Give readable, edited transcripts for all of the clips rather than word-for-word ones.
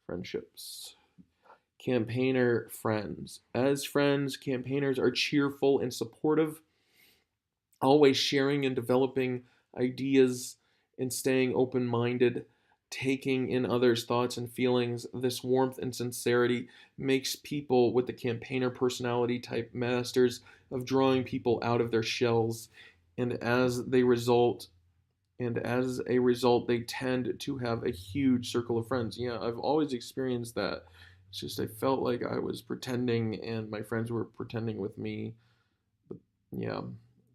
friendships. Campaigner friends. As friends, campaigners are cheerful and supportive, always sharing and developing ideas and staying open minded, taking in others' thoughts and feelings. This warmth and sincerity makes people with the campaigner personality type masters of drawing people out of their shells. And as a result, they tend to have a huge circle of friends. Yeah, I've always experienced that. It's just I felt like I was pretending and my friends were pretending with me. But yeah,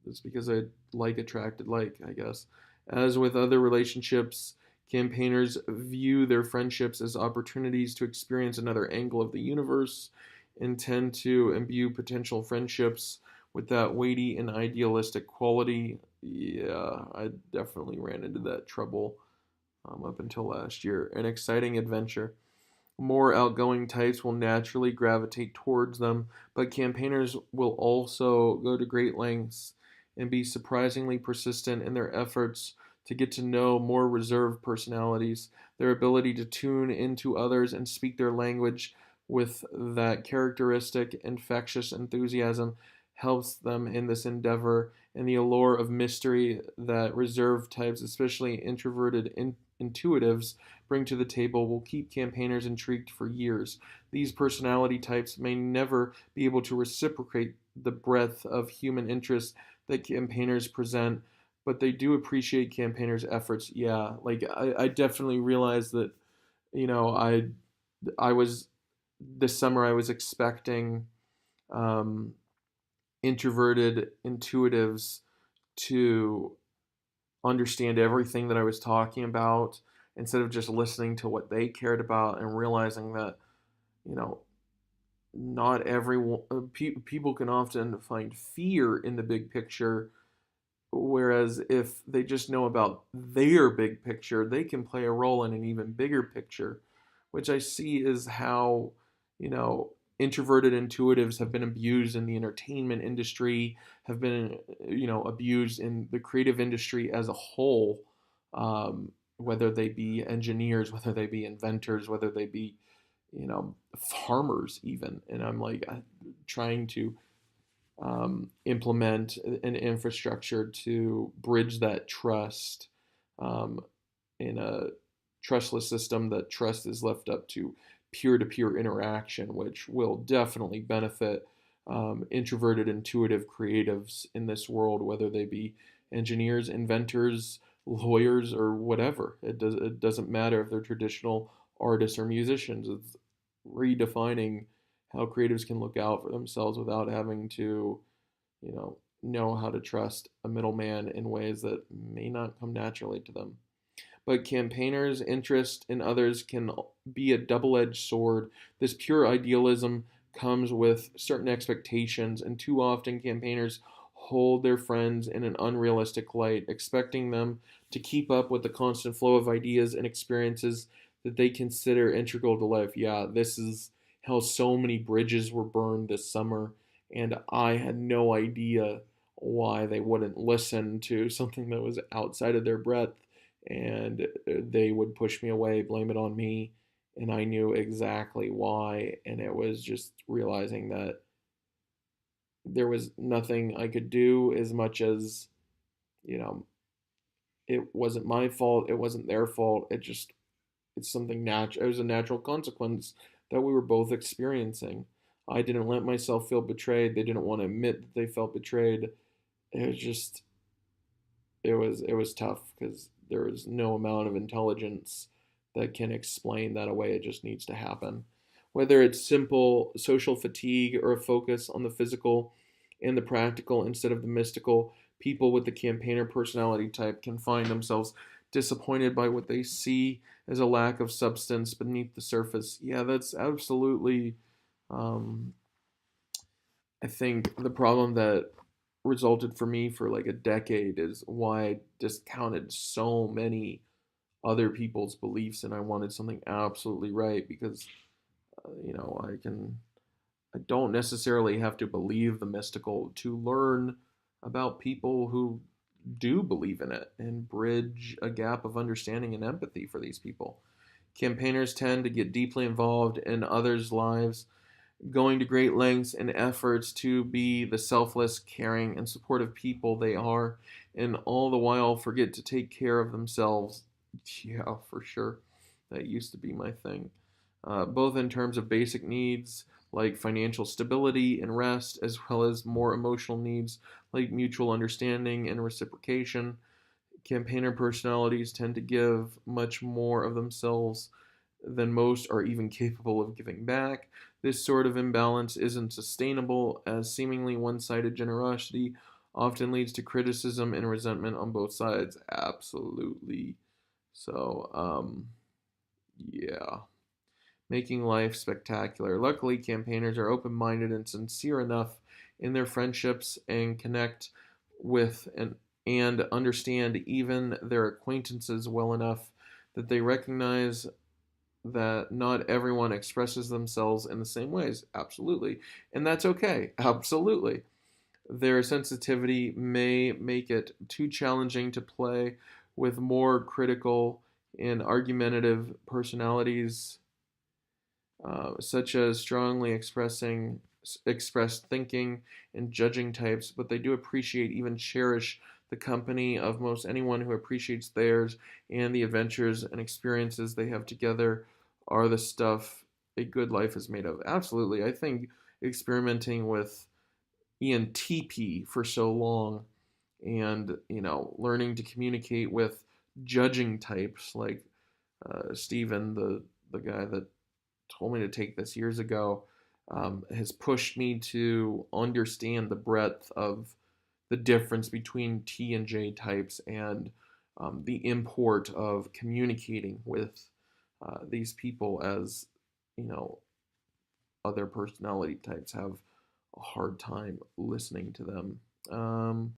it's because I like attracted like, I guess. As with other relationships, campaigners view their friendships as opportunities to experience another angle of the universe and tend to imbue potential friendships with that weighty and idealistic quality. Yeah, I definitely ran into that trouble up until last year. An exciting adventure. More outgoing types will naturally gravitate towards them, but campaigners will also go to great lengths and be surprisingly persistent in their efforts to get to know more reserved personalities. Their ability to tune into others and speak their language with that characteristic infectious enthusiasm helps them in this endeavor, and the allure of mystery that reserved types, especially introverted intuitives, bring to the table will keep campaigners intrigued for years. These personality types may never be able to reciprocate the breadth of human interest that campaigners present, but they do appreciate campaigners' efforts. Yeah, like I definitely realized that, you know, I was this summer I was expecting um, introverted intuitives to understand everything that I was talking about instead of just listening to what they cared about and realizing that, you know, not everyone, people can often find fear in the big picture. Whereas if they just know about their big picture, they can play a role in an even bigger picture, which I see is how, you know, introverted intuitives have been abused in the entertainment industry, have been, you know, abused in the creative industry as a whole, whether they be engineers, whether they be inventors, whether they be, you know, farmers even. And I'm like trying to implement an infrastructure to bridge that trust um, in a trustless system. That trust is left up to peer-to-peer interaction, which will definitely benefit introverted, intuitive creatives in this world, whether they be engineers, inventors, lawyers, or whatever. It doesn't matter if they're traditional artists or musicians. It's redefining how creatives can look out for themselves without having to, know how to trust a middleman in ways that may not come naturally to them. But campaigners' interest in others can be a double edged sword. This pure idealism comes with certain expectations, and too often campaigners hold their friends in an unrealistic light, expecting them to keep up with the constant flow of ideas and experiences that they consider integral to life. Yeah, this is how so many bridges were burned this summer, and I had no idea why they wouldn't listen to something that was outside of their breadth, and they would push me away, blame it on me, and I knew exactly why. And it was just realizing that there was nothing I could do as much as, you know, it wasn't my fault, it wasn't their fault. It's something natural. It was a natural consequence that we were both experiencing. I didn't let myself feel betrayed. They didn't want to admit that they felt betrayed. It was just it was tough because there was no amount of intelligence that can explain that away. It just needs to happen. Whether it's simple social fatigue or a focus on the physical and the practical instead of the mystical, people with the campaigner personality type can find themselves disappointed by what they see as a lack of substance beneath the surface. Yeah, that's absolutely, um, I think, the problem that resulted for me for like a decade is why I discounted so many other people's beliefs and I wanted something absolutely right because I don't necessarily have to believe the mystical to learn about people who do believe in it and bridge a gap of understanding and empathy for these people. Campaigners tend to get deeply involved in others' lives, going to great lengths and efforts to be the selfless, caring, and supportive people they are, and all the while forget to take care of themselves. Yeah, for sure. That used to be my thing. Both in terms of basic needs like financial stability and rest, as well as more emotional needs like mutual understanding and reciprocation. Campaigner personalities tend to give much more of themselves than most are even capable of giving back. This sort of imbalance isn't sustainable, as seemingly one sided generosity often leads to criticism and resentment on both sides. Absolutely. So, yeah. Making life spectacular. Luckily, campaigners are open minded and sincere enough in their friendships and connect with and understand even their acquaintances well enough that they recognize that not everyone expresses themselves in the same ways. Absolutely. And that's okay. Absolutely. Their sensitivity may make it too challenging to play with more critical and argumentative personalities, such as strongly expressed thinking and judging types, but they do appreciate, even cherish, the company of most anyone who appreciates theirs, and the adventures and experiences they have together are the stuff a good life is made of. Absolutely. I think experimenting with ENTP for so long, and learning to communicate with judging types like Stephen, the guy that told me to take this years ago, has pushed me to understand the breadth of the difference between T and J types, and the import of communicating with these people, as you know other personality types have a hard time listening to them.